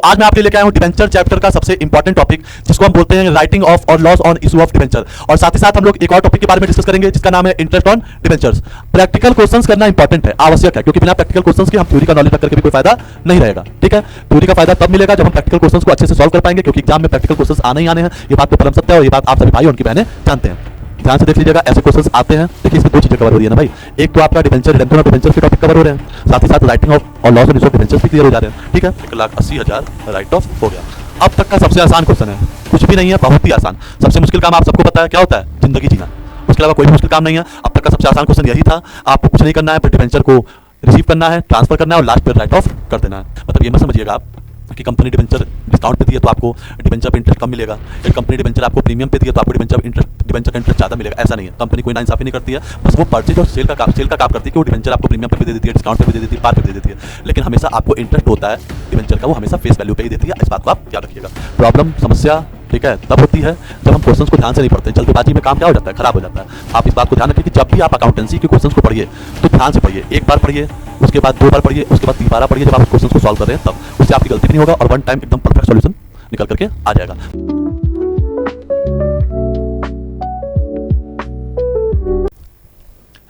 आज मैं आपके लिए लेके आया हूं डिबेंचर चैप्टर का सबसे इंपॉर्टेंट टॉपिक जिसको हम बोलते हैं राइटिंग ऑफ और loss on issue of debenture. और साथ ही साथ हम लोग एक और टॉपिक के बारे में डिस्कस करेंगे जिसका नाम है interest on debentures. Practical questions करना इंपॉर्टेंट है, आवश्यक है, क्योंकि बिना प्रैक्टिकल क्वेश्चंस के हम थ्योरी का नॉलेज रख करके भी कोई फायदा नहीं रहेगा। ठीक है, थ्योरी का फायदा तब मिलेगा जब हम प्रैक्टिकल क्वेश्चंस को अच्छे से सॉल्व कर पाएंगे, क्योंकि एग्जाम में प्रैक्टिकल क्वेश्चंस आने ही आने हैं। ये बात तो परम सत्य है और ये बात आप सभी भाई और उनकी बहनें जानते हैं। ध्यान से देख लीजिएगा, ऐसे क्वेश्चंस आते हैं। देखिए इसमें दो चीजें कवर हो रही है ना भाई, एक तो आपका डिबेंचर रिडेम्पशन ऑफ डिबेंचर के टॉपिक कवर हो रहे हैं, साथ ही साथ राइटिंग ऑफ और loss on issue of debentures भी क्लियर हो जा रहे हैं। ठीक है, 1,80,000 राइट ऑफ हो गया। अब तक का सबसे आसान क्वेश्चन है, कुछ भी नहीं है, बहुत ही आसान। सबसे मुश्किल काम आप सबको पता है क्या होता है, जिंदगी जीना। उसके अलावा कोई भी मुश्किल काम नहीं है। अब तक का सबसे आसान क्वेश्चन यही था। आपको कुछ नहीं करना है, पर डिबेंचर को रिसीव करना है, ट्रांसफर करना है और लास्ट पे राइट ऑफ कर देना है। मतलब ये मत समझिएगा आप कि कंपनी डिबेंचर डिस्काउंट पे दी है तो आपको डिबेंचर पे इंटरेस्ट कम मिलेगा, या कंपनी डिबेंचर आपको प्रीमियम पे दी है तो आपको डिबेंचर का इंटरेस्ट ज़्यादा मिलेगा। ऐसा नहीं है, कंपनी कोई नाइंसाफी नहीं करती है। बस वो परचेज और सेल का काम करती है कि वो डिबेंचर आपको प्रीमियम पे भी दे देती है, डिस्काउंट पे भी दे देती है, पार पे भी दे देती है। लेकिन हमेशा आपको इंटरेस्ट होता है डिबेंचर का, वो हमेशा फेस वैल्यू पे ही देती है। इस बात को आप याद रखिएगा। प्रॉब्लम समस्या ठीक है तब होती है जब हम क्वेश्चंस को ध्यान से नहीं पढ़ते, जल्दबाजी में काम क्या हो जाता है, खराब हो जाता है। आप इस बात को ध्यान रखिए कि जब भी आप अकाउंटेंसी के क्वेश्चंस को पढ़िए तो ध्यान से पढ़िए। एक बार पढ़िए, उसके बाद 2 बार पढ़िए, उसके बाद 3 बार पढ़िए। जब आप क्वेश्चंस को सॉल्व कर रहे हैं तब उससे आपकी गलती भी नहीं होगा और वन टाइम एकदम परफेक्ट सॉल्यूशन निकल करके आ जाएगा।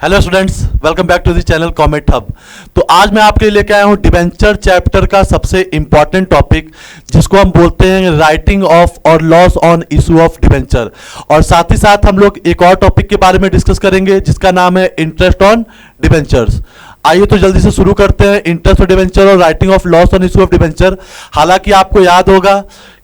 Hello students, welcome back to the channel Comet Hub. तो आज मैं आपके लिए लेके आया हूं डिबेंचर चैप्टर का सबसे इंपॉर्टेंट टॉपिक जिसको हम बोलते हैं राइटिंग ऑफ और loss on issue of debenture. और साथ ही साथ हम लोग एक और टॉपिक के बारे में डिस्कस करेंगे जिसका नाम है इंटरेस्ट ऑन डिबेंचर्स। आइए तो जल्दी से शुरू करते हैं इंटरेस्ट ऑन डिबेंचर और writing of loss on issue of debenture. हालांकि आपको याद होगा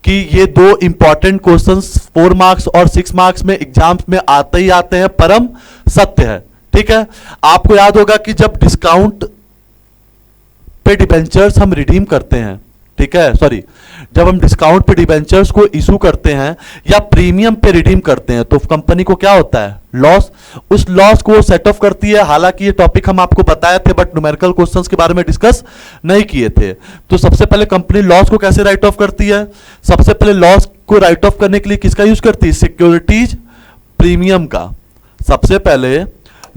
कि ये दो इंपॉर्टेंट क्वेश्चंस 4 मार्क्स और 6 मार्क्स में एग्जाम्स में आते ही आते हैं, परम सत्य है। ठीक है, आपको याद होगा कि जब डिस्काउंट पे डिबेंचर्स हम रिडीम करते हैं, ठीक है, सॉरी, जब हम डिस्काउंट पे डिबेंचर्स को इशू करते हैं या प्रीमियम पे रिडीम करते हैं तो कंपनी को क्या होता है, लॉस। उस लॉस को सेट ऑफ करती है। हालांकि ये टॉपिक हम आपको बताए थे बट न्यूमेरिकल क्वेश्चंस के बारे में डिस्कस नहीं किए थे। तो सबसे पहले कंपनी लॉस को कैसे राइट ऑफ करती है, सबसे पहले लॉस को राइट ऑफ करने के लिए किसका यूज करती है, सिक्योरिटीज प्रीमियम का। सबसे पहले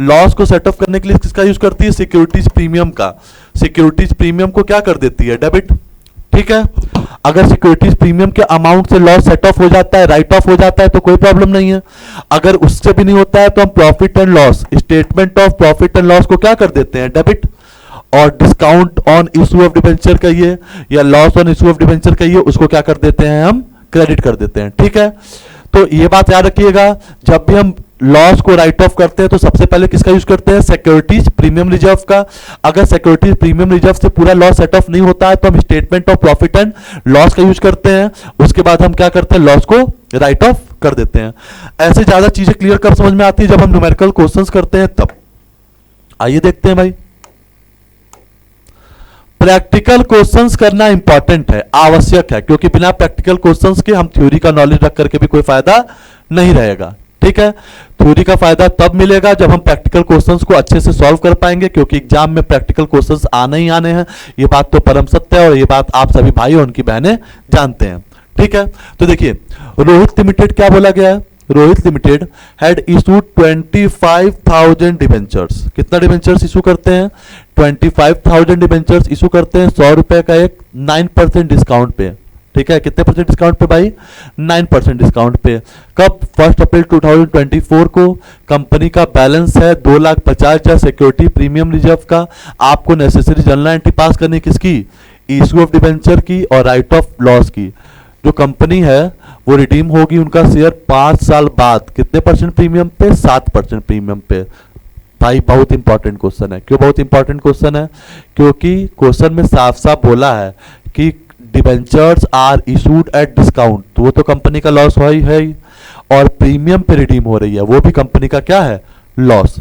लॉस को सेट ऑफ करने के लिए किसका यूज करती है, सिक्योरिटीज प्रीमियम का। सिक्योरिटीज प्रीमियम को क्या कर देती है, डेबिट। ठीक है, अगर सिक्योरिटीज प्रीमियम के अमाउंट से लॉस सेट ऑफ हो जाता है, राइट ऑफ हो जाता है तो कोई प्रॉब्लम नहीं है। अगर उससे भी नहीं होता है तो हम profit and loss, statement of profit and loss को क्या कर देते हैं, डेबिट। और discount on issue of debenture कहिए या loss on issue of debenture कहिए, उसको क्या कर देते हैं, हम क्रेडिट कर देते हैं। ठीक है, तो ये बात याद रखिएगा, जब भी हम लॉस को राइट ऑफ करते हैं तो सबसे पहले किसका यूज करते हैं, सिक्योरिटीज प्रीमियम रिजर्व का। अगर सिक्योरिटीज प्रीमियम रिजर्व से पूरा लॉस सेट ऑफ नहीं होता है तो हम statement of profit and loss का यूज करते हैं। उसके बाद हम क्या करते हैं, लॉस को राइट ऑफ कर देते हैं। ऐसे ज्यादा चीजें क्लियर कब समझ में आती है, जब हम न्यूमेरिकल क्वेश्चंस करते हैं तब। आइए देखते हैं भाई, प्रैक्टिकल क्वेश्चंस करना इंपॉर्टेंट है, आवश्यक है, क्योंकि बिना प्रैक्टिकल क्वेश्चंस के हम थ्योरी का नॉलेज रख करके भी कोई फायदा नहीं रहेगा। ठीक है, थ्योरी का फायदा तब मिलेगा जब हम प्रैक्टिकल क्वेश्चंस को अच्छे से सॉल्व कर पाएंगे, क्योंकि एग्जाम में प्रैक्टिकल क्वेश्चंस आने ही आने हैं। ये बात तो परम सत्य है और ये बात आप सभी भाई और उनकी बहनें जानते हैं। ठीक है, तो देखिए रोहित लिमिटेड क्या बोला गया है, Rohit limited had issued 25,000 debentures. कितना डिबेंचर्स इशू करते हैं, 25,000 डिबेंचर्स इशू करते हैं 100 रुपए का एक 9% डिस्काउंट पे। ठीक है, कितने परसेंट डिस्काउंट पे भाई, 9% डिस्काउंट पे। कब, 1 अप्रैल 2024 को। कंपनी का बैलेंस है 2,50,000 सिक्योरिटी प्रीमियम रिजर्व का। आपको नेसेसरी जनरल एंट्री पास करनी किसकी, इशू ऑफ डिबेंचर की और राइट ऑफ लॉस की। जो कंपनी है वो रिडीम होगी उनका शेयर 5 साल बाद, कितने परसेंट प्रीमियम पे, 7% प्रीमियम पे। भाई बहुत इंपॉर्टेंट क्वेश्चन है। क्यों बहुत इंपॉर्टेंट क्वेश्चन है, क्योंकि क्वेश्चन में साफ साफ बोला है कि debentures are issued at discount, तो वो तो कंपनी का लॉस है ही, और प्रीमियम पे रिडीम हो रही है वो भी कंपनी का क्या है, लॉस।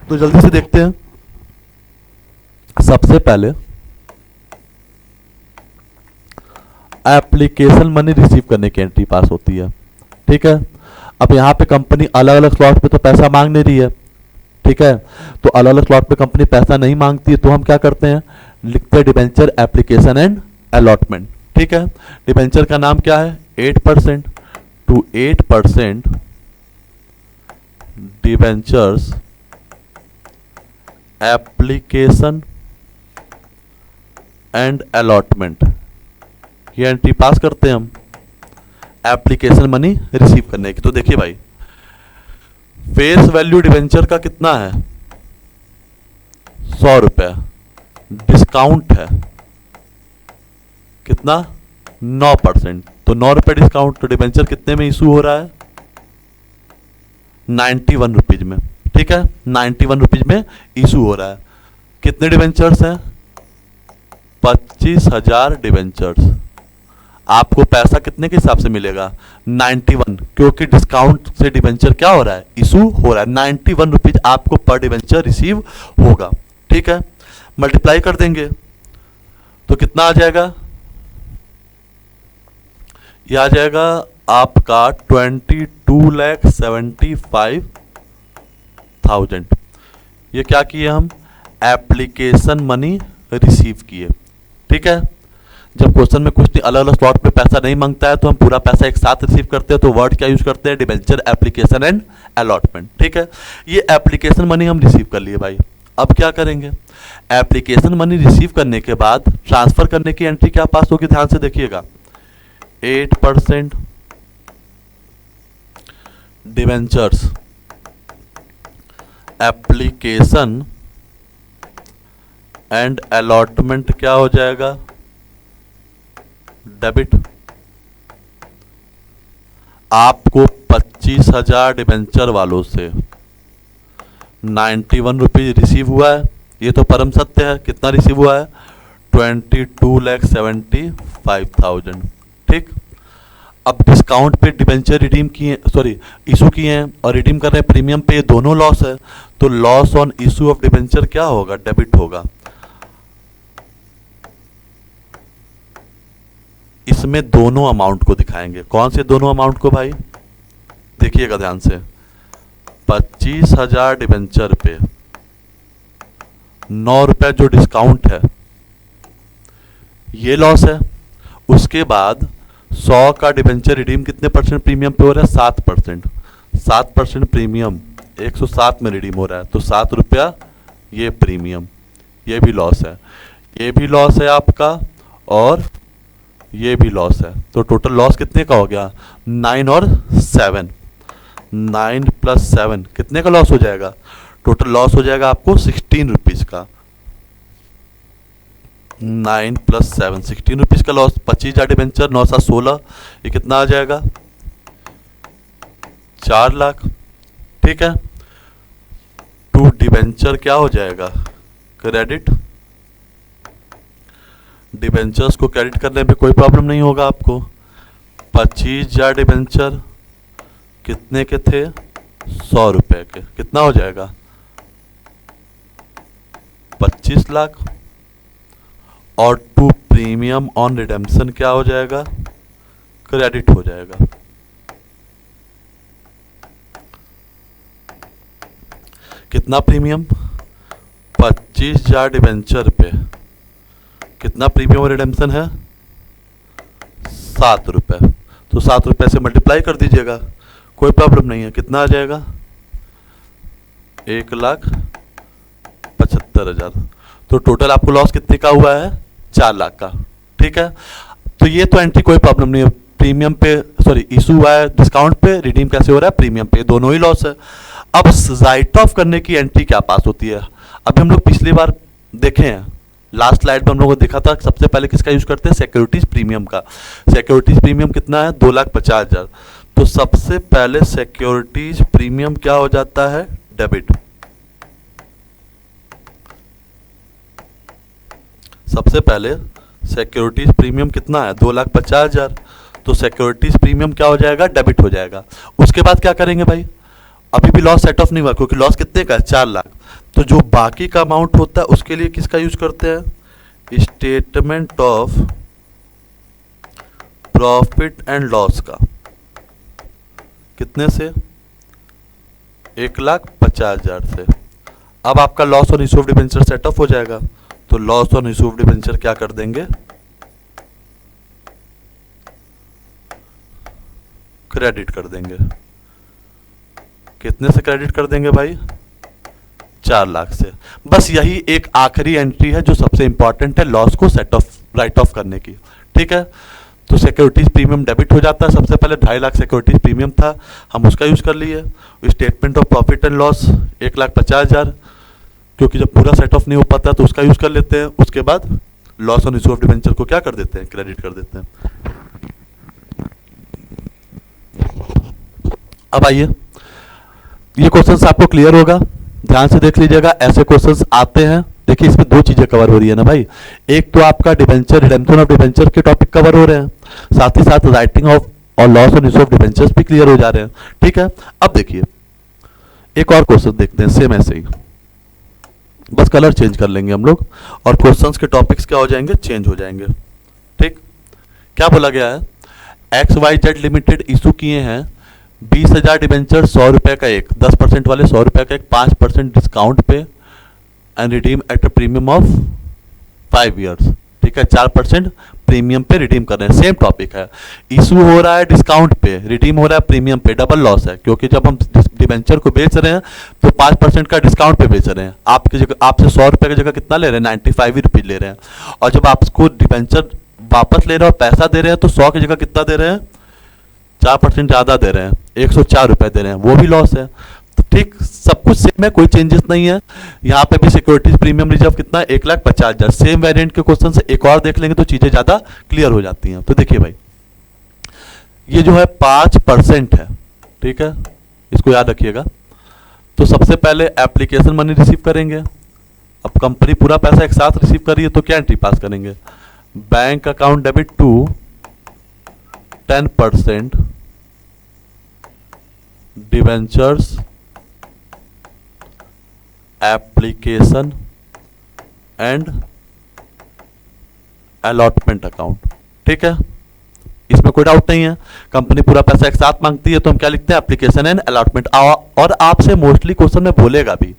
तो जल्दी से देखते हैं। सबसे पहले एप्लीकेशन मनी रिसीव करने की एंट्री पास होती है। ठीक है, अब यहां पे कंपनी अलग अलग स्लॉट पे तो पैसा मांग नहीं रही है। ठीक है, तो अलग अलग स्लॉट पे कंपनी पैसा नहीं मांगती है तो हम क्या करते हैं, लिखते हैं डिबेंचर एप्लीकेशन एंड अलॉटमेंट। ठीक है, डिबेंचर का नाम क्या है, 8% to 8% debentures application and allotment. ये एंट्री पास करते हैं हम एप्लीकेशन मनी रिसीव करने की। तो देखिए भाई, फेस वैल्यू डिवेंचर का कितना है, 100 रुपये, डिस्काउंट है कितना, 9%। तो 9 रुपये डिस्काउंट, तो डिवेंचर कितने में इशू हो रहा है, 91 रुपीज में। ठीक है, 91 रुपीज में इशू हो रहा है। कितने डिवेंचर्स हैं, 25,000 डिवेंचर्स। आपको पैसा कितने के हिसाब से मिलेगा, 91, क्योंकि डिस्काउंट से डिवेंचर क्या हो रहा है, इशू हो रहा है। 91 रुपीज आपको पर डिवेंचर रिसीव होगा। ठीक है, मल्टीप्लाई कर देंगे तो कितना आ जाएगा, यह आ जाएगा आपका 22,75,000। ये क्या किए हम, एप्लीकेशन मनी रिसीव किए। ठीक है, जब क्वेश्चन में कुछ अलग अलग स्लॉट पे पैसा नहीं मांगता है तो हम पूरा पैसा एक साथ रिसीव करते हैं। तो वर्ड क्या यूज करते हैं, डिवेंचर एप्लीकेशन एंड अलॉटमेंट। ठीक है, ये एप्लीकेशन मनी हम रिसीव कर लिए भाई। अब क्या करेंगे, एप्लीकेशन मनी रिसीव करने के बाद ट्रांसफर करने की एंट्री क्या पास होगी, ध्यान से देखिएगा, 8% डिवेंचर्स एप्लीकेशन एंड अलॉटमेंट क्या हो जाएगा, डेबिट। आपको 25,000 डिवेंचर वालों से 91 रुपीज रिसीव हुआ है, ये तो परम सत्य है। कितना रिसीव हुआ है, 22,75,000। ठीक, अब डिस्काउंट पे डिवेंचर रिडीम किए, सॉरी इशू किए हैं और रिडीम कर रहे हैं प्रीमियम पे, ये दोनों लॉस है। तो loss on issue of debenture क्या होगा, डेबिट होगा। इसमें दोनों अमाउंट को दिखाएंगे। कौन से दोनों अमाउंट को भाई, देखिएगा ध्यान से, 25,000 डिवेंचर पे 9 रुपए जो डिस्काउंट है ये लॉस है। उसके बाद 100 का डिवेंचर रिडीम कितने परसेंट प्रीमियम पे हो रहा है, 7%। 7% प्रीमियम 107 में रिडीम हो रहा है, तो 7 रुपया ये प्रीमियम, ये भी लॉस है। ये भी लॉस है आपका और ये भी लॉस है। तो टोटल लॉस कितने का हो गया, 9 और 7, 9 + 7 कितने का लॉस हो जाएगा, टोटल लॉस हो जाएगा आपको 16 रुपीज का। 9 + 7 16 रुपीज का लॉस। 25,000 डिवेंचर, 9 × 7 16, ये कितना आ जाएगा, 4 लाख। ठीक है, टू डिवेंचर क्या हो जाएगा, क्रेडिट। डिवेंचर्स को क्रेडिट करने में कोई प्रॉब्लम नहीं होगा आपको। 25,000 डिवेंचर कितने के थे, 100 रुपए के, कितना हो जाएगा, 25 लाख। और टू प्रीमियम ऑन रिडेम्पशन क्या हो जाएगा, क्रेडिट हो जाएगा। कितना प्रीमियम, 25,000 डिवेंचर पे कितना प्रीमियम और रिडेम्पशन है, 7 रुपए। तो 7 रुपए से मल्टीप्लाई कर दीजिएगा, कोई प्रॉब्लम नहीं है। कितना आ जाएगा, 1,75,000। तो टोटल आपको लॉस कितने का हुआ है, 4 लाख का। ठीक है, तो ये तो एंट्री कोई प्रॉब्लम नहीं है। प्रीमियम पे, सॉरी इशू हुआ है डिस्काउंट पे, रिडीम कैसे हो रहा है, प्रीमियम पे, दोनों ही लॉस है। अब राइट ऑफ करने की एंट्री क्या पास होती है, अभी हम लोग पिछली बार देखे हैं, लास्ट स्लाइड में हम लोगों को देखा था, सबसे पहले किसका यूज करते हैं, सिक्योरिटीज प्रीमियम का। सिक्योरिटीज प्रीमियम कितना है, 2,50,000। तो सबसे पहले सिक्योरिटीज प्रीमियम क्या हो जाता है, डेबिट। सबसे पहले सिक्योरिटीज प्रीमियम कितना है, 2,50,000। तो सिक्योरिटीज प्रीमियम क्या हो जाएगा, डेबिट हो जाएगा। उसके बाद क्या करेंगे भाई, अभी भी लॉस सेट ऑफ नहीं हुआ क्योंकि लॉस कितने का है, 4 लाख। तो जो बाकी का अमाउंट होता है उसके लिए किसका यूज करते हैं, statement of profit and loss का। कितने से, 1,50,000 से। अब आपका loss on issue of debenture set of हो जाएगा। तो loss on issue of debenture क्या कर देंगे, क्रेडिट कर देंगे। कितने से क्रेडिट कर देंगे भाई, 4 लाख से। बस यही एक आखिरी एंट्री है जो सबसे इंपॉर्टेंट है लॉस को सेट ऑफ, राइट ऑफ करने की। ठीक है। तो सिक्योरिटीज प्रीमियम डेबिट हो जाता है। सबसे पहले 2.5 लाख सिक्योरिटीज प्रीमियम था, हम उसका यूज कर लिए। Statement of profit and loss 1,50,000, क्योंकि जब पूरा सेट ऑफ नहीं हो पाता तो उसका यूज कर लेते हैं। उसके बाद loss on issue of debenture को क्या कर देते हैं, क्रेडिट कर देते हैं। अब आइए, ये क्वेश्चंस आपको क्लियर होगा, ध्यान से देख लीजिएगा। ऐसे क्वेश्चंस आते हैं। देखिए इसमें दो चीजें कवर हो रही है ना भाई, एक तो आपका डिबेंचर, रिडेम्पशन ऑफ डिबेंचर के टॉपिक कवर हो रहे हैं, साथ ही साथ राइटिंग ऑफ और loss on issue of debentures भी क्लियर हो जा रहे हैं। ठीक है, अब देखिए एक और क्वेश्चन देखते हैं, सेम ऐसे ही, बस कलर चेंज कर लेंगे हम लोग और क्वेश्चंस के टॉपिक्स क्या हो जाएंगे, चेंज हो जाएंगे। ठीक, क्या बोला गया है, XYZ लिमिटेड इशू किए हैं 20,000 डिबेंचर, 100 रुपए का एक, 10% वाले 100 रुपए का एक, 5% डिस्काउंट पे and redeem at a premium of 5 years. ठीक है, 4% प्रीमियम पे रिडीम कर रहे हैं। सेम टॉपिक है, इशू हो रहा है डिस्काउंट पे, रिडीम हो रहा है प्रीमियम पे, डबल लॉस है, क्योंकि जब हम डिबेंचर को बेच रहे हैं तो 5% का डिस्काउंट पे बेच रहे हैं। आपकी जगह आपसे 100 रुपए की जगह कितना ले रहे हैं, 95 ही रुपीज ले रहे हैं। और जब आपको डिबेंचर वापस ले रहे हैं और पैसा दे रहे हैं तो 100 की जगह कितना दे रहे हैं, 4% ज्यादा दे रहे हैं, 104 रुपए दे रहे हैं, वो भी लॉस है। तो ठीक, सब कुछ सेम है, कोई चेंजेस नहीं है। यहाँ पे भी सिक्योरिटीज प्रीमियम रिजर्व कितना है, 1,50,000। सेम वेरिएंट के क्वेश्चन से एक और देख लेंगे तो चीजें ज्यादा क्लियर हो जाती हैं। तो देखिए भाई, ये जो है 5% है, ठीक है, इसको याद रखिएगा। तो सबसे पहले एप्लीकेशन मनी रिसीव करेंगे। अब कंपनी पूरा पैसा एक साथ रिसीव कर रही है तो क्या एंट्री पास करेंगे, bank account debit to 10% debentures application and allotment account. ठीक है, इसमें कोई डाउट नहीं है, कंपनी पूरा पैसा एक साथ मांगती है तो हम क्या लिखते हैं, एप्लीकेशन एंड अलॉटमेंट। और आपसे मोस्टली क्वेश्चन में बोलेगा भी।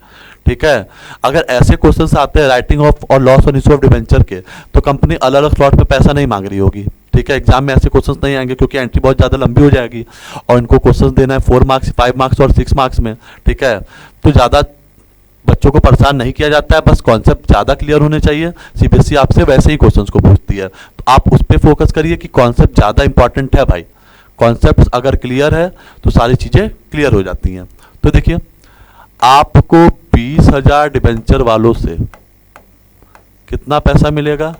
ठीक है, अगर ऐसे क्वेश्चंस आते हैं राइटिंग ऑफ और loss on issue of debenture के, तो कंपनी अलग अलग स्लॉट में पैसा नहीं मांग रही होगी। ठीक है, एग्जाम में ऐसे क्वेश्चंस नहीं आएंगे क्योंकि एंट्री बहुत ज़्यादा लंबी हो जाएगी और इनको क्वेश्चंस देना है 4 मार्क्स, 5 मार्क्स और 6 मार्क्स में। ठीक है, तो ज़्यादा बच्चों को परेशान नहीं किया जाता है, बस कॉन्सेप्ट ज़्यादा क्लियर होने चाहिए। सीबीएसई आपसे वैसे ही क्वेश्चंस को पूछती है, तो आप उस पर फोकस करिए कि कॉन्सेप्ट ज़्यादा इंपॉर्टेंट है भाई। कॉन्सेप्ट अगर क्लियर है तो सारी चीज़ें क्लियर हो जाती हैं। तो देखिए, आपको 20,000 डिबेंचर वालों से कितना पैसा मिलेगा,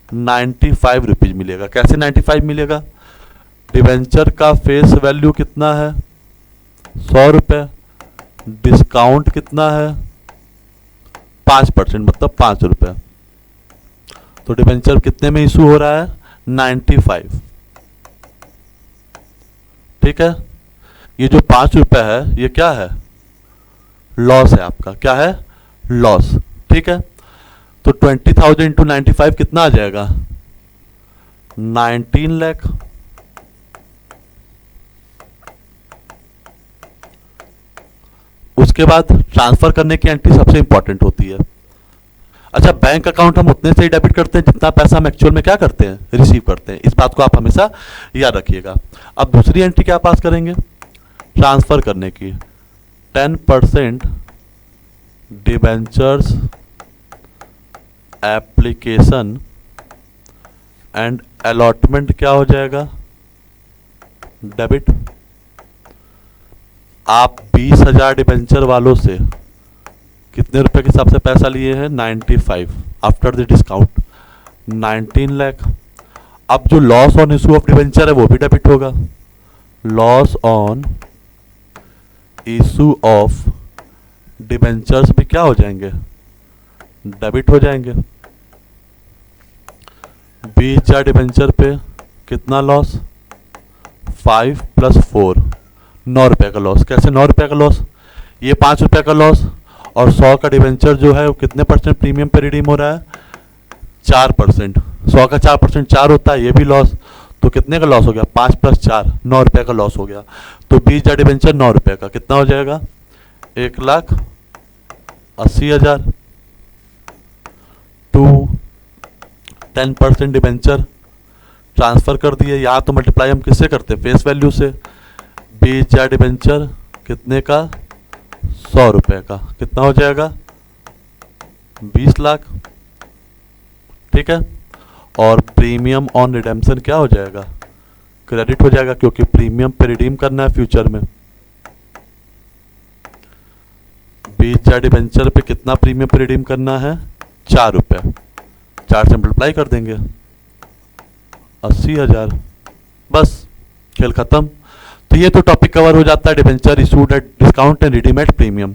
95 रुपीज मिलेगा। कैसे 95 मिलेगा, डिबेंचर का फेस वैल्यू कितना है, 100 रुपये, डिस्काउंट कितना है, 5% मतलब 5 रुपये। तो डिबेंचर कितने में इशू हो रहा है, 95। ठीक है, ये जो 5 रुपये है ये क्या है, लॉस है आपका। क्या है, लॉस। ठीक है, तो 20,000 इंटू 95 कितना आ जाएगा, 19 लाख। उसके बाद ट्रांसफर करने की एंट्री सबसे इंपॉर्टेंट होती है। अच्छा, बैंक अकाउंट हम उतने से ही डेबिट करते हैं जितना पैसा हम एक्चुअल में क्या करते हैं, रिसीव करते हैं। इस बात को आप हमेशा याद रखिएगा। अब दूसरी एंट्री क्या पास करेंगे, ट्रांसफर करने की, 10% डिबेंचर्स एप्लीकेशन एंड अलॉटमेंट क्या हो जाएगा, डेबिट। आप 20,000 डिबेंचर वालों से कितने रुपए के हिसाब से पैसा लिए हैं, 95 आफ्टर द डिस्काउंट, 19 लाख। अब जो loss on issue of debenture है वो भी डेबिट होगा। Loss on issue of debentures भी क्या हो जाएंगे, डेबिट हो जाएंगे। 20,000 डिबेंचर पे कितना लॉस, 5 + 4, 9 रुपये का लॉस। कैसे 9 रुपये का लॉस, ये 5 रुपये का लॉस और 100 का डिबेंचर जो है वो कितने परसेंट प्रीमियम पे रिडीम हो रहा है, 4%। 100 का 4% 4 होता है, ये भी लॉस। तो कितने का लॉस हो गया, 5 + 4, 9 रुपये का लॉस हो गया। तो 20,000 डिबेंचर 9 रुपये का कितना हो जाएगा, 1,80,000 टू 10% डिबेंचर ट्रांसफर कर दिए। यहाँ तो मल्टीप्लाई हम किससे करते हैं, फेस वैल्यू से। 20,000 डिबेंचर कितने का, 100 रुपये का, कितना हो जाएगा, 20 लाख। ठीक है, और प्रीमियम ऑन रिडेम्पशन क्या हो जाएगा, क्रेडिट हो जाएगा, क्योंकि प्रीमियम पे रिडीम करना है फ्यूचर में। 20,000 डिबेंचर पे कितना प्रीमियम पे रिडीम करना है, 4 रुपये, 4 से मल्टीप्लाई कर देंगे, 80,000, बस खेल खत्म। तो ये तो टॉपिक कवर हो जाता है debenture issued at discount and redeem at premium,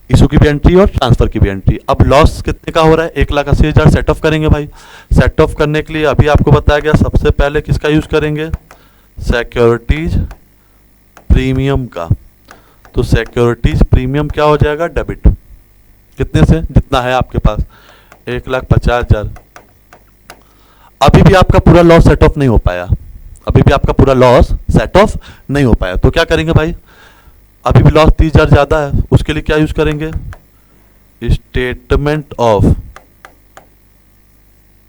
issue की भी एंट्री और ट्रांसफर की भी एंट्री। अब लॉस कितने का हो रहा है, 1,80,000 सेट ऑफ करेंगे भाई। सेट ऑफ करने के लिए अभी आपको बताया गया सबसे पहले किसका यूज करेंगे, सिक्योरिटीज प्रीमियम का। तो सिक्योरिटीज प्रीमियम क्या हो जाएगा, डेबिट, कितने से, जितना है आपके पास, 1,50,000। अभी भी आपका पूरा लॉस सेट ऑफ नहीं हो पाया, अभी भी आपका पूरा लॉस सेट ऑफ नहीं हो पाया। तो क्या करेंगे भाई, अभी भी लॉस 30,000 ज़्यादा है, उसके लिए क्या यूज करेंगे, statement of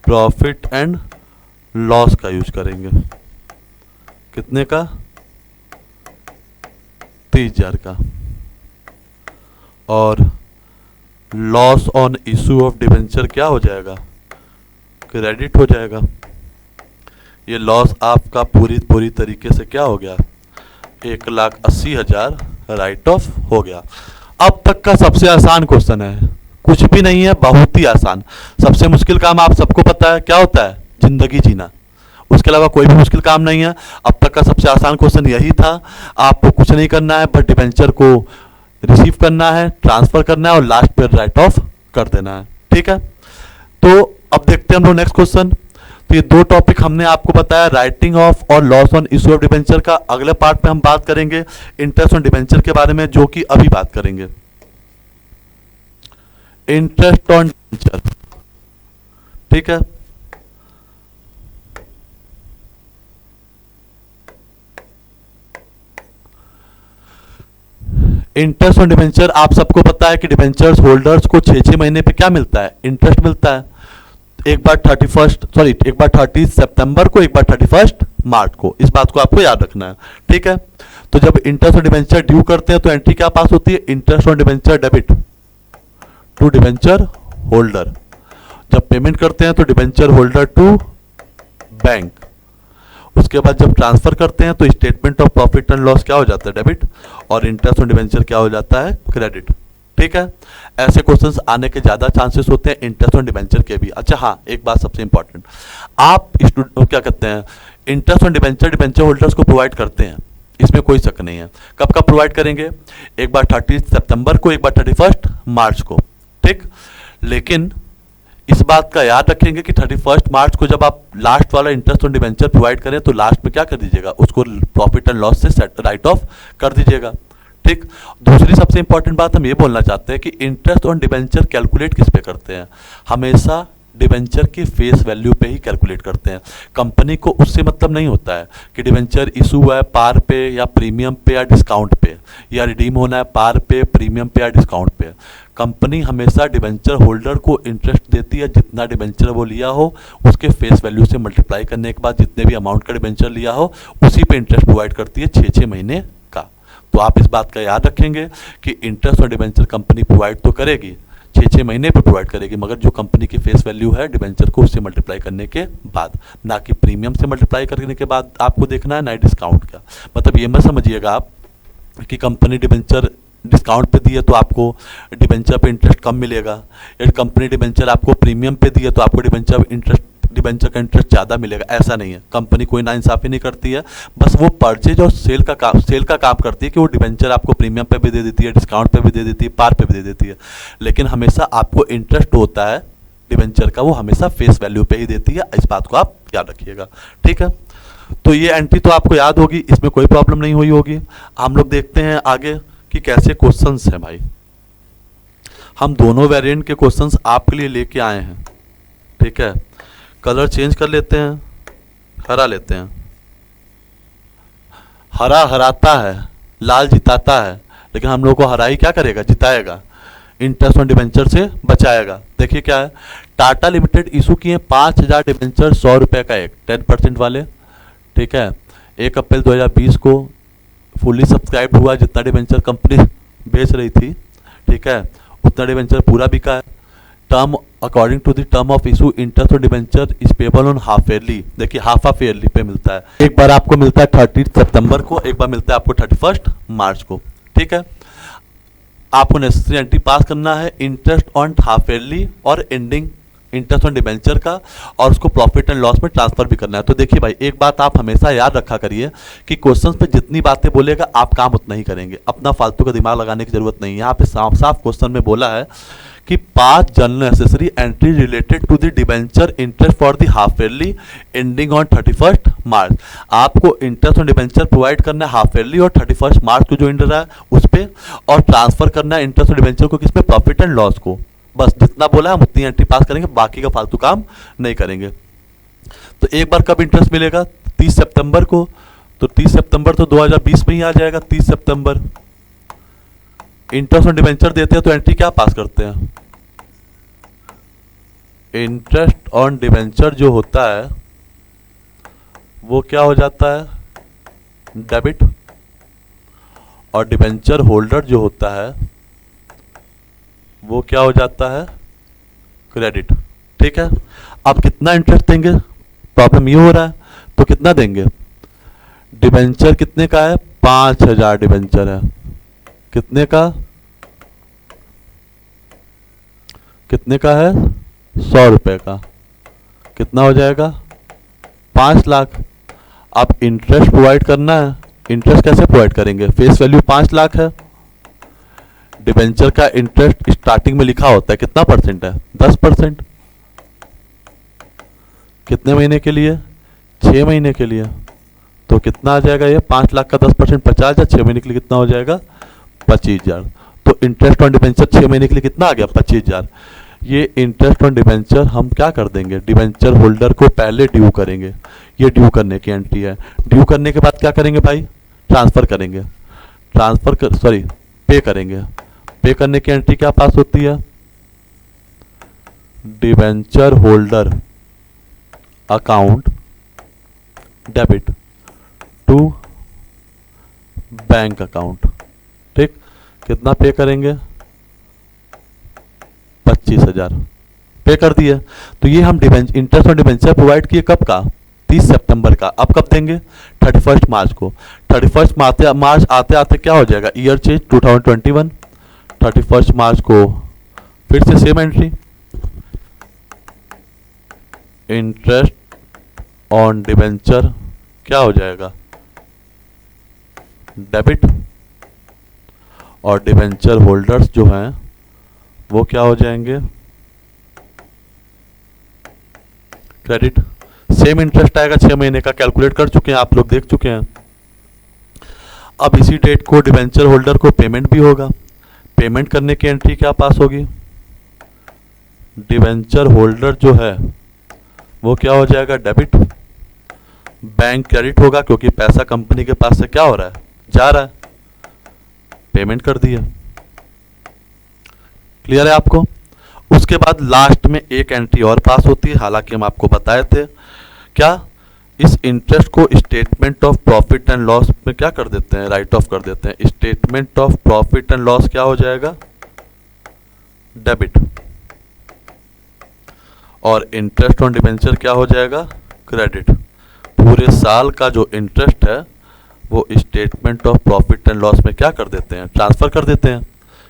profit and loss का यूज करेंगे। कितने का, 30,000 का। और loss on issue of debenture क्या हो जाएगा, क्रेडिट हो जाएगा। ये लॉस आपका पूरी तरीके से क्या हो गया, 1,80,000 राइट ऑफ हो गया। अब तक का सबसे आसान क्वेश्चन है, कुछ भी नहीं है, बहुत ही आसान। सबसे मुश्किल काम आप सबको पता है क्या होता है, जिंदगी जीना, उसके अलावा कोई भी मुश्किल काम नहीं है। अब तक का सबसे आसान क्वेश्चन यही था। आपको कुछ नहीं करना है, बट डिबेंचर को रिसीव करना है, ट्रांसफर करना है और लास्ट पे राइट ऑफ कर देना है, ठीक है। तो अब देखते हैं हम लोग नेक्स्ट क्वेश्चन। तो ये दो टॉपिक हमने आपको बताया, राइटिंग ऑफ और loss on issue of debenture का। अगले पार्ट में हम बात करेंगे इंटरेस्ट ऑन डिबेंचर के बारे में, जो कि अभी बात करेंगे। इंटरेस्ट ऑन डिबेंचर, ठीक है। इंटरेस्ट ऑन डिबेंचर आप सबको पता है कि डिबेंचर्स होल्डर्स को 6 महीने पे क्या मिलता है, इंटरेस्ट मिलता है। एक बार 30 सितंबर को, एक बार 31 मार्च को। इस बात को आपको याद रखना है, ठीक है। तो जब इंटरेस्ट ऑन डिबेंचर ड्यू करते हैं तो एंट्री क्या पास होती है, interest on debenture debit to debenture holder. जब पेमेंट करते हैं तो डिबेंचर होल्डर टू बैंक। उसके बाद जब ट्रांसफर करते हैं तो statement of profit and loss क्या हो जाता है, डेबिट, और इंटरेस्ट ऑन डिबेंचर क्या हो जाता है, क्रेडिट, ठीक है। ऐसे क्वेश्चंस आने के ज्यादा चांसेस होते हैं इंटरेस्ट ऑन डिबेंचर के भी। अच्छा हाँ, एक बात सबसे इंपॉर्टेंट, आप क्या कहते हैं, interest on debenture debenture holders को प्रोवाइड करते हैं, इसमें कोई शक नहीं है। कब कब प्रोवाइड करेंगे, एक बार 30 सितंबर को, एक बार 31 मार्च को, ठीक। लेकिन इस बात का याद रखेंगे कि 31 मार्च को जब आप लास्ट वाला इंटरेस्ट ऑन डिबेंचर प्रोवाइड करें तो लास्ट में क्या कर दीजिएगा, उसको प्रॉफिट एंड लॉस से राइट ऑफ कर दीजिएगा, ठीक। दूसरी सबसे इंपॉर्टेंट बात हम ये बोलना चाहते हैं कि इंटरेस्ट ऑन डिबेंचर कैलकुलेट किस पे करते हैं, हमेशा डिबेंचर की फेस वैल्यू पे ही कैलकुलेट करते हैं। कंपनी को उससे मतलब नहीं होता है कि डिबेंचर इशू हुआ है पार पे या प्रीमियम पे या डिस्काउंट पे, या रिडीम होना है पार पे, प्रीमियम पे या डिस्काउंट पे। कंपनी हमेशा डिबेंचर होल्डर को इंटरेस्ट देती है, जितना डिबेंचर वो लिया हो उसके फेस वैल्यू से मल्टीप्लाई करने के बाद जितने भी अमाउंट का डिबेंचर लिया हो उसी पे इंटरेस्ट प्रोवाइड करती है 6 महीने का। तो आप इस बात का याद रखेंगे कि इंटरेस्ट और डिबेंचर कंपनी प्रोवाइड तो करेगी, 6 महीने पर प्रोवाइड करेगी, मगर जो कंपनी की फेस वैल्यू है डिबेंचर को उससे मल्टीप्लाई करने के बाद, ना कि प्रीमियम से मल्टीप्लाई करने के बाद आपको देखना है, ना डिस्काउंट का। मतलब ये मत समझिएगा आप कि कंपनी डिबेंचर डिस्काउंट पे दी है तो आपको डिबेंचर पे इंटरेस्ट कम मिलेगा, या कंपनी डिबेंचर आपको प्रीमियम पे दी है तो आपको डिबेंचर का इंटरेस्ट ज़्यादा मिलेगा। ऐसा नहीं है, कंपनी कोई नाइंसाफ़ी नहीं करती है, बस वो परचेज और सेल का काम करती है कि वो डिबेंचर आपको प्रीमियम पे भी दे देती है, डिस्काउंट पे भी दे देती है, पार पे भी दे देती है। लेकिन हमेशा आपको इंटरेस्ट होता है डिबेंचर का, वो हमेशा फेस वैल्यू पे ही देती है। इस बात को आप याद रखिएगा, ठीक है। तो ये एंट्री तो आपको याद होगी, इसमें कोई प्रॉब्लम नहीं हुई होगी। हम लोग देखते हैं आगे कि कैसे क्वेश्चंस हैं भाई। हम दोनों वेरिएंट के क्वेश्चंस आपके लिए लेके आए हैं, ठीक है। कलर चेंज कर लेते हैं, हरा लेते हैं। हरा हराता है, लाल जिताता है, लेकिन हम लोग को हरा ही क्या करेगा, जिताएगा, इंटरेस्ट ऑन डिबेंचर से बचाएगा। देखिए क्या है, टाटा लिमिटेड इशू किए 5,000 डिबेंचर 100 रुपये का एक, 10% वाले, ठीक है। 1 अप्रैल 2020 को फुल्ली सब्सक्राइब हुआ, जितना डिबेंचर कंपनी बेच रही थी, ठीक है, उतना डिबेंचर पूरा बिका है, term according to the term of issue interest on debenture is payable on half yearly. देखिए हाफ ईयरली पे मिलता है, एक बार आपको मिलता है 30 सितंबर को, एक बार मिलता है आपको 31 मार्च को। ठीक है, आपको नेसेसरी एंट्री पास करना है इंटरेस्ट ऑन हाफ ईयरली और एंडिंग इंटरेस्ट ऑन डिबेंचर का, और उसको प्रॉफिट एंड लॉस में ट्रांसफर भी करना है। तो देखिए भाई, एक बात आप हमेशा याद रखा करिए कि क्वेश्चंस पे जितनी बातें बोलेगा आप काम उतना ही करेंगे, अपना फालतू का दिमाग लगाने की जरूरत नहीं है। यहाँ पे साफ साफ क्वेश्चन में बोला है कि 5 journal necessary entry related to the debenture interest for the half yearly ending on 31 March. आपको इंटरेस्ट ऑन डिबेंचर प्रोवाइड करना है हाफ ईयरली और 31 मार्च को जो इंटर है उस पर, और ट्रांसफर करना है इंटरेस्ट ऑन डिबेंचर को किसमें, प्रॉफिट एंड लॉस को। बस जितना बोला है हम उतनी एंट्री पास करेंगे, बाकी का फालतू काम नहीं करेंगे। तो एक बार कब इंटरेस्ट मिलेगा, 30 सितंबर को। तो 30 सितंबर तो 2020 में ही आ जाएगा। 30 सितंबर इंटरेस्ट ऑन डिबेंचर देते हैं तो एंट्री क्या पास करते हैं, इंटरेस्ट ऑन डिबेंचर जो होता है वो क्या हो जाता है, डेबिट, और डिबेंचर होल्डर जो होता है वो क्या हो जाता है, क्रेडिट। ठीक है, अब कितना इंटरेस्ट देंगे, प्रॉब्लम ये हो रहा है, तो कितना देंगे, डिबेंचर कितने का है, 5000 डिबेंचर है, कितने का, कितने का है, 100 रुपए का, कितना हो जाएगा, 5 लाख। अब इंटरेस्ट प्रोवाइड करना है, इंटरेस्ट कैसे प्रोवाइड करेंगे, फेस वैल्यू 5 लाख है, डिबेंचर का इंटरेस्ट स्टार्टिंग में लिखा होता है कितना परसेंट है, 10%। कितने महीने के लिए, 6 महीने के लिए। तो कितना आ जाएगा ये, 5 लाख का 10% 50,000, 6 महीने के लिए कितना हो जाएगा, 25,000। तो इंटरेस्ट ऑन डिबेंचर 6 महीने के लिए कितना आ गया, 25,000। ये इंटरेस्ट ऑन डिबेंचर हम क्या कर देंगे, डिबेंचर होल्डर को पहले ड्यू करेंगे, ये ड्यू करने की एंट्री है। ड्यू करने के बाद क्या करेंगे भाई, ट्रांसफर करेंगे, पे करेंगे। पे करने की एंट्री क्या पास होती है, debenture holder account debit to bank account. ठीक, कितना पे करेंगे, 25,000 पे कर दिए। तो ये हम इंटरेस्ट ऑन डिबेंचर प्रोवाइड किए कब का, 30 सितंबर का। अब कब देंगे, 31 मार्च को। 31 मार्च आते आते क्या हो जाएगा, ईयर चेंज 2021। 31 मार्च को फिर से same entry, interest on debenture क्या हो जाएगा, डेबिट, और डिबेंचर होल्डर्स जो हैं वो क्या हो जाएंगे, क्रेडिट। सेम इंटरेस्ट आएगा, 6 महीने का कैलकुलेट कर चुके हैं आप लोग, देख चुके हैं। अब इसी डेट को डिबेंचर होल्डर को पेमेंट भी होगा। पेमेंट करने की एंट्री क्या पास होगी, डिबेंचर होल्डर जो है वो क्या हो जाएगा, डेबिट। बैंक क्रेडिट होगा क्योंकि पैसा कंपनी के पास से क्या हो रहा है, जा रहा है, पेमेंट कर दिया। क्लियर है आपको। उसके बाद लास्ट में एक एंट्री और पास होती है, हालांकि हम आपको बताए थे, क्या, इस इंटरेस्ट को statement of profit and loss में क्या कर देते हैं, राइट ऑफ कर देते हैं। Statement of profit and loss क्या हो जाएगा, डेबिट, और इंटरेस्ट ऑन डिबेंचर क्या हो जाएगा, क्रेडिट। पूरे साल का जो इंटरेस्ट है वो statement of profit and loss में क्या कर देते हैं, ट्रांसफर कर देते हैं।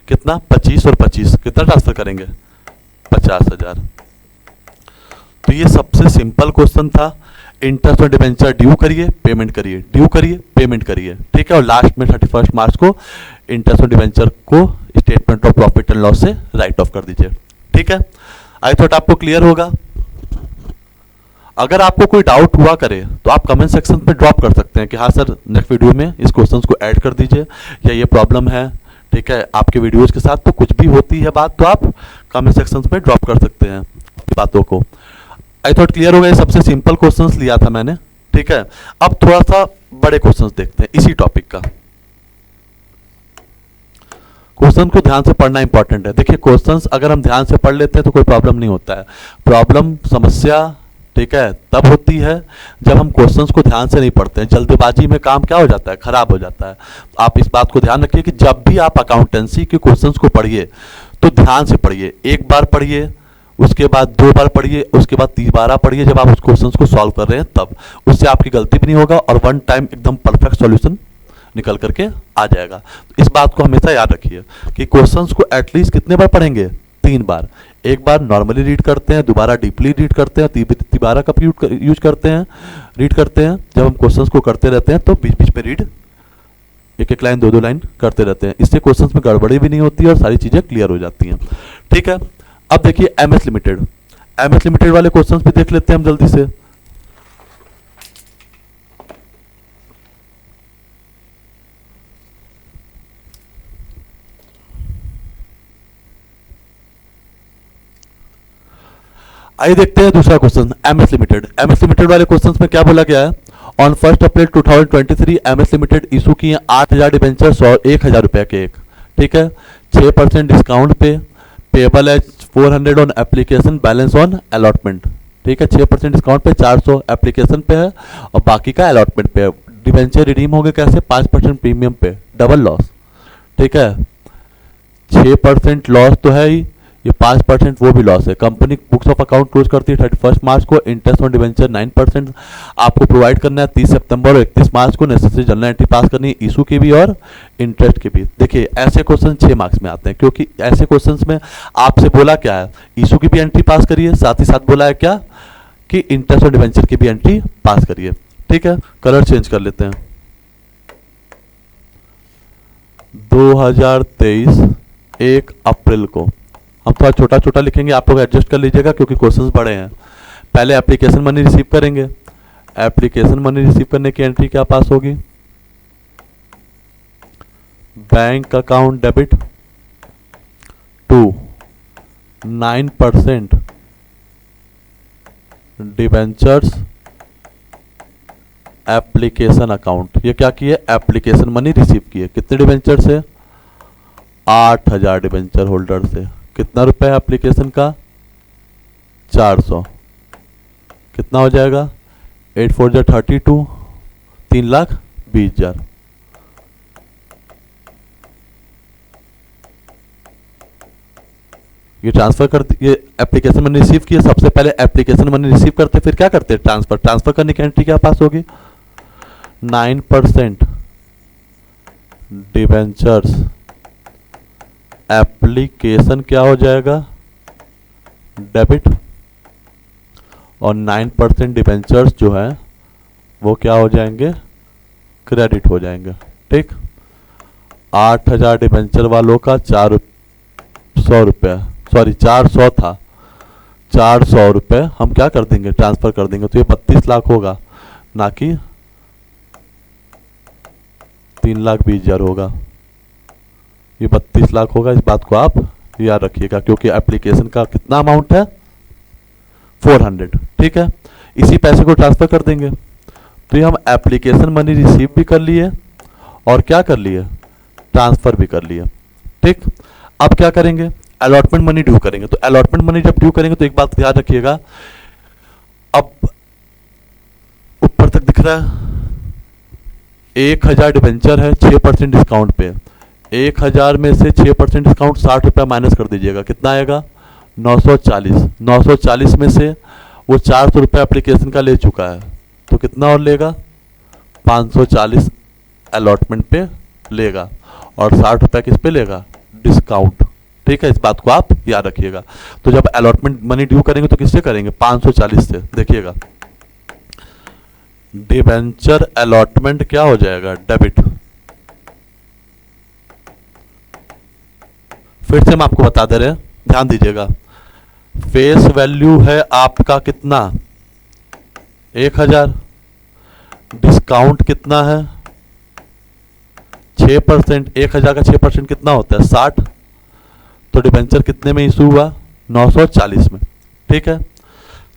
कितना, 25 और 25, कितना ट्रांसफर करेंगे, 50,000। तो ये सबसे सिंपल क्वेश्चन था। इंटरेस्ट ऑन डिबेंचर ड्यू करिए, पेमेंट करिए, ड्यू करिए, पेमेंट करिए। ठीक है, और लास्ट में 31 मार्च को इंटरेस्ट ऑन डिबेंचर को statement of profit and loss से राइट ऑफ कर दीजिए। ठीक है, आई थॉट आपको क्लियर होगा। अगर आपको कोई डाउट हुआ करे तो आप कमेंट सेक्शन में ड्रॉप कर सकते हैं कि हाँ सर नेक्स्ट वीडियो में इस क्वेश्चन को ऐड कर दीजिए, या ये प्रॉब्लम है। ठीक है, आपके वीडियोज के साथ तो कुछ भी होती है बात, तो आप कमेंट सेक्शन में ड्रॉप कर सकते हैं बातों को। आई थॉट क्लियर हो गया। सबसे सिंपल क्वेश्चंस लिया था मैंने। ठीक है, अब थोड़ा सा बड़े क्वेश्चंस देखते हैं इसी टॉपिक का। क्वेश्चन को ध्यान से पढ़ना इंपॉर्टेंट है। देखिए क्वेश्चंस अगर हम ध्यान से पढ़ लेते हैं तो कोई प्रॉब्लम नहीं होता है। प्रॉब्लम, समस्या, ठीक है, तब होती है जब हम क्वेश्चंस को ध्यान से नहीं पढ़ते हैं। जल्दबाजी में काम क्या हो जाता है, खराब हो जाता है। आप इस बात को ध्यान रखिए कि जब भी आप अकाउंटेंसी के क्वेश्चंस को पढ़िए तो ध्यान से पढ़िए, एक बार पढ़िए, उसके बाद 2 बार पढ़िए, उसके बाद 30 बार पढ़िए जब आप उस क्वेश्चन को सॉल्व कर रहे हैं तब। उससे आपकी गलती भी नहीं होगा और वन टाइम एकदम परफेक्ट सॉल्यूशन निकल करके आ जाएगा। तो इस बात को हमेशा याद रखिए कि क्वेश्चंस को एटलीस्ट कितने बार पढ़ेंगे? 3 बार। एक बार नॉर्मली रीड करते हैं, दोबारा डीपली रीड करते हैं, दोबारा कब यूज करते हैं, रीड करते हैं जब हम क्वेश्चंस को करते रहते हैं, तो बीच बीच में रीड एक एक लाइन 2-2 लाइन करते रहते हैं। इससे क्वेश्चंस में गड़बड़ी भी नहीं होती है और सारी चीज़ें क्लियर हो जाती हैं। ठीक है, अब देखिए एमएस लिमिटेड। एमएस लिमिटेड वाले क्वेश्चंस भी देख लेते हैं हम जल्दी से। आइए देखते हैं दूसरा question, MS limited. MS limited वाले क्वेश्चंस में क्या बोला गया है? On 1 April 2023 MS limited issue किए 8000 डिबेंचर्स और 1000 रुपए के एक। ठीक है, 6% डिस्काउंट पे, payable as 400 on application, balance on allotment. ठीक है, 6% डिस्काउंट पे 400 एप्लीकेशन पे है और बाकी का अलॉटमेंट पे है। डिबेंचर रिडीम हो गए कैसे? 5% प्रीमियम पे, डबल लॉस। ठीक है, 6% लॉस तो है ही, ये 5% वो भी लॉस है। Company books of account close करती है 31 मार्च को। इंटरेस्ट ऑन डिवेंचर 9% आपको प्रोवाइड करना है 30 सितंबर और 31 मार्च को। नेसेसरी जनरल एंट्री पास करनी है, इशू की भी और इंटरेस्ट की भी। देखिए ऐसे क्वेश्चन 6 मार्क्स में आते हैं, क्योंकि ऐसे क्वेश्चंस में आपसे बोला क्या है? इशू की भी एंट्री पास करिए, साथ ही साथ बोला है क्या कि इंटरेस्ट ऑन डिवेंचर की भी एंट्री पास करिए। ठीक है, कलर चेंज कर लेते हैं। 2023 1 अप्रैल को हम थोड़ा छोटा छोटा लिखेंगे, आप लोग एडजस्ट कर लीजिएगा क्योंकि क्वेश्चंस बड़े हैं। पहले एप्लीकेशन मनी रिसीव करेंगे। एप्लीकेशन मनी रिसीव करने की एंट्री क्या पास होगी? Bank account debit to 9% debentures application account. ये क्या किए? एप्लीकेशन मनी रिसीव किए। कितने डिबेंचर से? 8000 डिबेंचर होल्डर से। कितना रुपए है एप्लीकेशन का? 400। कितना हो जाएगा? 8 4 जा 32, 3,20,000। ये ट्रांसफर कर, ये एप्लीकेशन मनी रिसीव किए। सबसे पहले एप्लीकेशन मनी रिसीव करते, फिर क्या करते हैं? ट्रांसफर। ट्रांसफर करने की एंट्री क्या पास होगी? 9% डिबेंचर्स एप्लीकेशन क्या हो जाएगा? डेबिट, और 9% डिबेंचर्स जो है वो क्या हो जाएंगे? क्रेडिट हो जाएंगे। ठीक, 8000 डिबेंचर वालों का 400 रुपये, सॉरी 400 था, 400 रुपये हम क्या कर देंगे? ट्रांसफर कर देंगे। तो ये 32 लाख होगा, ना कि 3,20,000 होगा। ये 32 लाख होगा। इस बात को आप याद रखिएगा क्योंकि एप्लीकेशन का कितना अमाउंट है? 400। ठीक है, इसी पैसे को ट्रांसफर कर देंगे। तो ये हम एप्लीकेशन मनी रिसीव भी कर लिए और क्या कर लिए? ट्रांसफर भी कर लिए। ठीक, अब क्या करेंगे? अलॉटमेंट मनी ड्यू करेंगे। तो अलॉटमेंट मनी जब ड्यू करेंगे तो एक बात याद रखिएगा, अब ऊपर तक दिख रहा है 1000 डिबेंचर है 6% डिस्काउंट पे। 1000 में से 6% डिस्काउंट 60 रुपया माइनस कर दीजिएगा। कितना आएगा? 940। 940 में से वो 400 रुपया एप्लीकेशन का ले चुका है, तो कितना और लेगा? 540 अलॉटमेंट पे लेगा और 60 रुपया किस पे लेगा? डिस्काउंट। ठीक है, इस बात को आप याद रखिएगा। तो जब अलॉटमेंट मनी ड्यू करेंगे तो किससे करेंगे? 540 से। देखिएगा, डिबेंचर अलॉटमेंट क्या हो जाएगा? डेबिट। फिर से हम आपको बता दे रहे हैं, ध्यान दीजिएगा। फेस वैल्यू है आपका कितना? 1000। डिस्काउंट कितना है? 6%। 1000 का 6% कितना होता है? 60। तो डिबेंचर कितने में इशू हुआ? 940 में। ठीक है,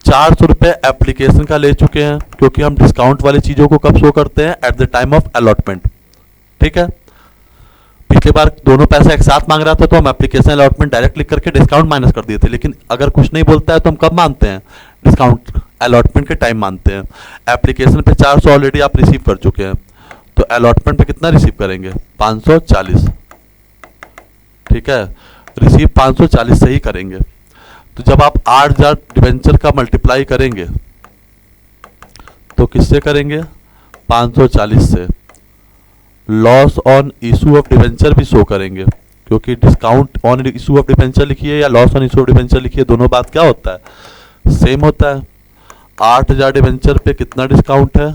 400 रुपये एप्लीकेशन का ले चुके हैं क्योंकि हम डिस्काउंट वाली चीज़ों को कब शो करते हैं? At the time of allotment. ठीक है, पिछली बार दोनों पैसा एक साथ मांग रहा था तो हम एप्लीकेशन अलॉटमेंट डायरेक्ट लिख करके डिस्काउंट माइनस कर दिए थे, लेकिन अगर कुछ नहीं बोलता है तो हम कब मानते हैं? डिस्काउंट अलॉटमेंट के टाइम मानते हैं। एप्लीकेशन पे 400 ऑलरेडी आप रिसीव कर चुके हैं, तो अलॉटमेंट पे कितना रिसीव करेंगे? 540। ठीक है, रिसीव 540 से ही करेंगे। तो जब आप 8,000 डिबेंचर का मल्टीप्लाई करेंगे तो किससे करेंगे? 540 से। Loss on issue of debenture भी शो करेंगे, क्योंकि discount on issue of debenture लिखिए या loss on issue of debenture लिखिए, दोनों बात क्या होता है? सेम होता है। 8,000 डिबेंचर पे कितना डिस्काउंट है?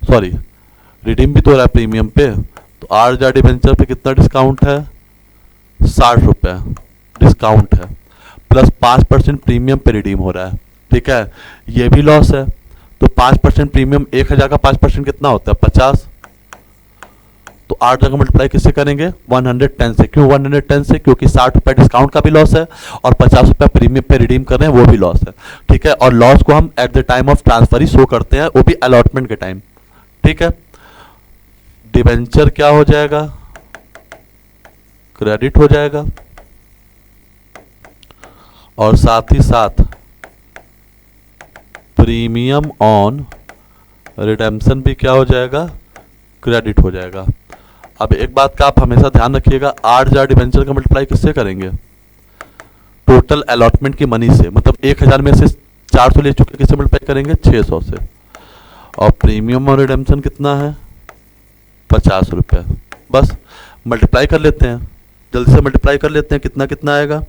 सॉरी, रिडीम भी तो हो रहा है प्रीमियम पे, तो 8,000 डिबेंचर पे कितना डिस्काउंट है? 60 रुपये डिस्काउंट है, प्लस 5% प्रीमियम पे रिडीम हो रहा है। ठीक है, ये भी लॉस है। तो 5% प्रीमियम, 1,000 का 5% कितना होता है? 50। तो 8,000 का मल्टीप्लाई किससे करेंगे? 110 से। क्यों 110 से? क्योंकि 60 रुपये डिस्काउंट का भी लॉस है और 50 रुपये प्रीमियम पे रिडीम कर रहे हैं, वो भी लॉस है। ठीक है, और लॉस को हम at the time of transfer he show करते हैं, वो भी अलॉटमेंट के टाइम। ठीक है, डिबेंचर क्या हो जाएगा? क्रेडिट हो जाएगा, और साथ ही साथ प्रीमियम ऑन रिडेम्पशन भी क्या हो जाएगा? क्रेडिट हो जाएगा। अब एक बात का आप हमेशा ध्यान रखिएगा, 8,000 डिबेंचर का मल्टीप्लाई किससे करेंगे? टोटल अलॉटमेंट की मनी से, मतलब 1,000 में से 400 ले चुके, किससे मल्टीप्लाई करेंगे? 600 से। और प्रीमियम और रिडेम्पशन कितना है? 50 रुपये। बस मल्टीप्लाई कर लेते हैं, जल्दी से मल्टीप्लाई कर लेते हैं, कितना कितना आएगा?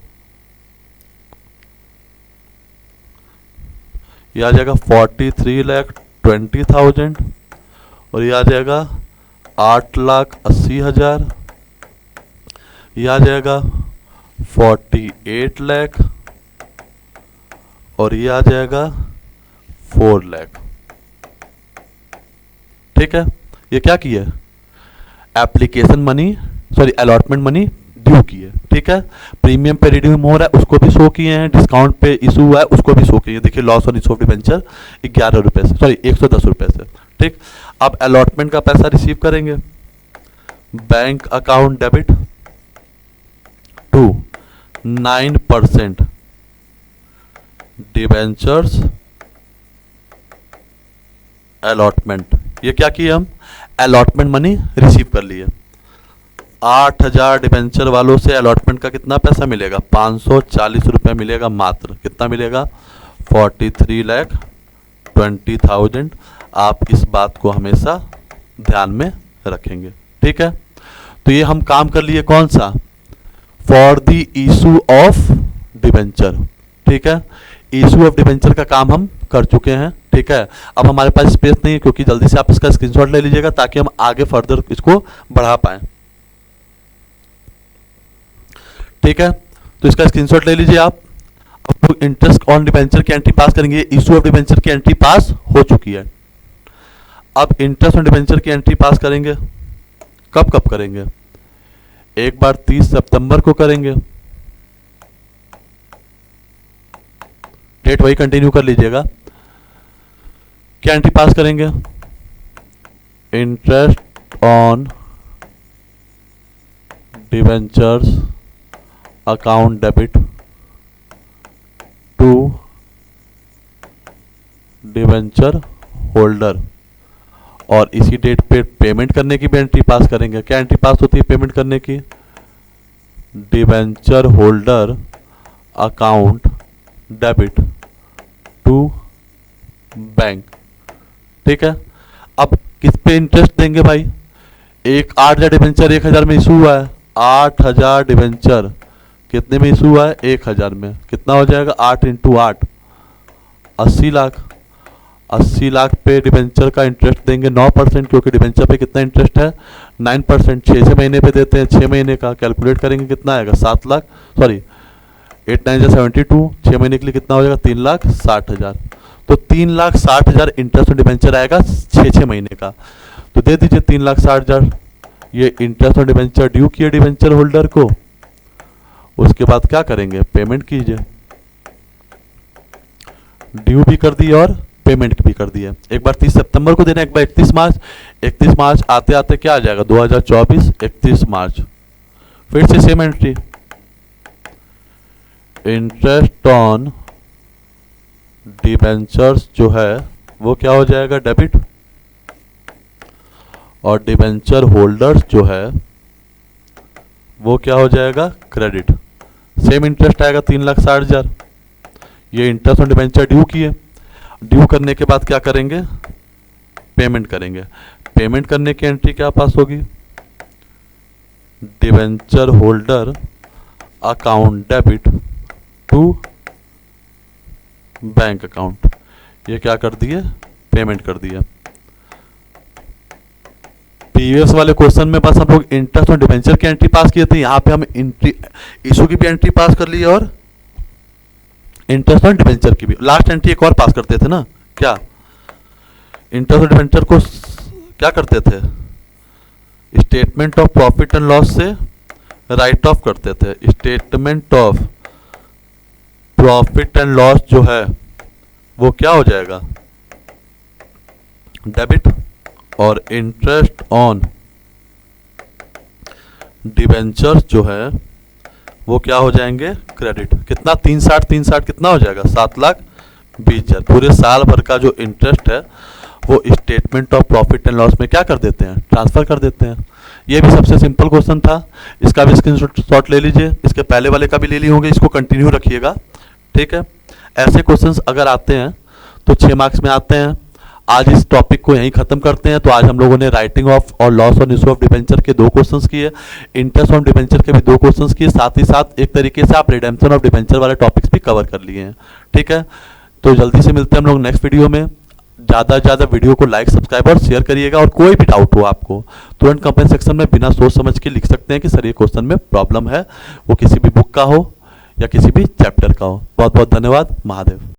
ये आ जाएगा 43,20,000 और ये आ जाएगा 8,80,000, ये आ जाएगा 48 लाख और ये आ जाएगा 4 लाख। ठीक है, ये क्या किया? Application money, sorry allotment money due की है। ठीक है, प्रीमियम पे रिडीम हो रहा है उसको भी शो किए हैं, डिस्काउंट पे इशू हुआ है उसको भी शो किए हैं। देखिए loss on issue of debenture 11 रुपये से, सॉरी 110 रुपये से। ठीक, अब अलॉटमेंट का पैसा रिसीव करेंगे। Bank account debit to 9% debentures allotment. ये क्या किया हम? अलॉटमेंट मनी रिसीव कर लिए। 8,000 डिबेंचर वालों से अलॉटमेंट का कितना पैसा मिलेगा? 540 रुपये मिलेगा मात्र। कितना मिलेगा? 43,20,000। आप इस बात को हमेशा ध्यान में रखेंगे। ठीक है, तो ये हम काम कर लिए कौन सा? For the issue of debenture. ठीक है, इशू ऑफ डिबेंचर का काम हम कर चुके हैं। ठीक है, अब हमारे पास स्पेस नहीं है, क्योंकि जल्दी से आप इसका स्क्रीनशॉट ले लीजिएगा ताकि हम आगे फर्दर इसको बढ़ा पाएं। ठीक है, तो इसका स्क्रीनशॉट ले लीजिए आप। अब इंटरेस्ट ऑन डिबेंचर की एंट्री पास करेंगे। इशू ऑफ डिबेंचर की एंट्री पास हो चुकी है। अब इंटरेस्ट ऑन डिबेंचर की एंट्री पास करेंगे। कब कब करेंगे? एक बार 30 सितंबर को करेंगे, डेट वही कंटिन्यू कर लीजिएगा। क्या एंट्री पास करेंगे? Interest on debentures account debit to debenture holder, और इसी डेट पे पेमेंट करने की भी एंट्री पास करेंगे। क्या एंट्री पास होती है पेमेंट करने की? Debenture holder account debit to bank. ठीक है, अब किस पे इंटरेस्ट देंगे भाई? 8,000 डिबेंचर 1,000 में इशू हुआ है। 8,000 डिबेंचर कितने में इशू हुआ है? 1,000 में। कितना हो जाएगा? 8 × 8 80 लाख। 80 लाख पे डिबेंचर का इंटरेस्ट देंगे 9%, क्योंकि डिबेंचर पे कितना इंटरेस्ट है? 9%। 6 महीने पे देते हैं, 6 महीने का कैलकुलेट करेंगे कितना आएगा? 7 लाख, सॉरी 8 9 72, 6 महीने के लिए कितना हो जाएगा? 3,60,000। तो 3,60,000 इंटरेस्ट डिबेंचर आएगा 6 महीने का। तो दे दीजिए 3,60,000। ये इंटरेस्ट और डिबेंचर ड्यू किए डिबेंचर होल्डर को। उसके बाद क्या करेंगे? पेमेंट कीजिए। ड्यू भी कर दी और पेमेंट भी कर दिया। एक बार 30 सितंबर को देना, एक बार 31 मार्च। 31 मार्च आते आते क्या आ जाएगा? 2024 31 मार्च। फिर से same entry, interest on debentures जो है वो क्या हो जाएगा? डेबिट, और डिबेंचर होल्डर्स जो है वो क्या हो जाएगा? क्रेडिट। सेम इंटरेस्ट आएगा 3,60,000। ये इंटरेस्ट ऑन डिबेंचर ड्यू किए, ड्यू करने के बाद क्या करेंगे, पेमेंट करेंगे। पेमेंट करने की एंट्री क्या पास होगी, debenture holder account debit to bank account. ये क्या कर दिए, पेमेंट कर दिया। प्रीवियस वाले क्वेश्चन में बस हम लोग इंटरेस्ट ऑन डिबेंचर की एंट्री पास किए थे, यहाँ पे हम एंट्री इशू की भी एंट्री पास कर ली और इंटरेस्ट ऑन डिबेंचर की भी। लास्ट एंट्री एक और पास करते थे ना, क्या इंटरेस्ट ऑन डिबेंचर को क्या करते थे, statement of profit and loss से राइट ऑफ करते थे। Statement of profit and loss जो है वो क्या हो जाएगा, डेबिट, और इंटरेस्ट ऑन डिबेंचर्स जो है वो क्या हो जाएंगे, क्रेडिट। कितना, 360 कितना हो जाएगा, 7,20,000। पूरे साल भर का जो इंटरेस्ट है वो statement of profit and loss में क्या कर देते हैं, ट्रांसफर कर देते हैं। ये भी सबसे सिंपल क्वेश्चन था, इसका भी स्क्रीनशॉट ले लीजिए, इसके पहले वाले का भी ले लिए होंगे, इसको कंटिन्यू रखिएगा, ठीक है। ऐसे क्वेश्चंस अगर आते हैं तो 6 मार्क्स में आते हैं। आज इस टॉपिक को यहीं खत्म करते हैं। तो आज हम लोगों ने राइटिंग ऑफ और loss on issue of debenture के 2 क्वेश्चंस किए, इंटरेस्ट ऑन डिबेंचर के भी 2 क्वेश्चंस किए, साथ ही साथ एक तरीके से आप रिडेम्पशन ऑफ डिबेंचर वाले टॉपिक्स भी कवर कर लिए हैं, ठीक है। तो जल्दी से मिलते हैं हम लोग नेक्स्ट वीडियो में। ज़्यादा से ज़्यादा वीडियो को लाइक, सब्सक्राइब और शेयर करिएगा। और कोई भी डाउट हो आपको तुरंत कमेंट सेक्शन में बिना सोच समझ के लिख सकते हैं कि सर ये क्वेश्चन में प्रॉब्लम है, वो किसी भी बुक का हो या किसी भी चैप्टर का हो। बहुत बहुत धन्यवाद। महादेव।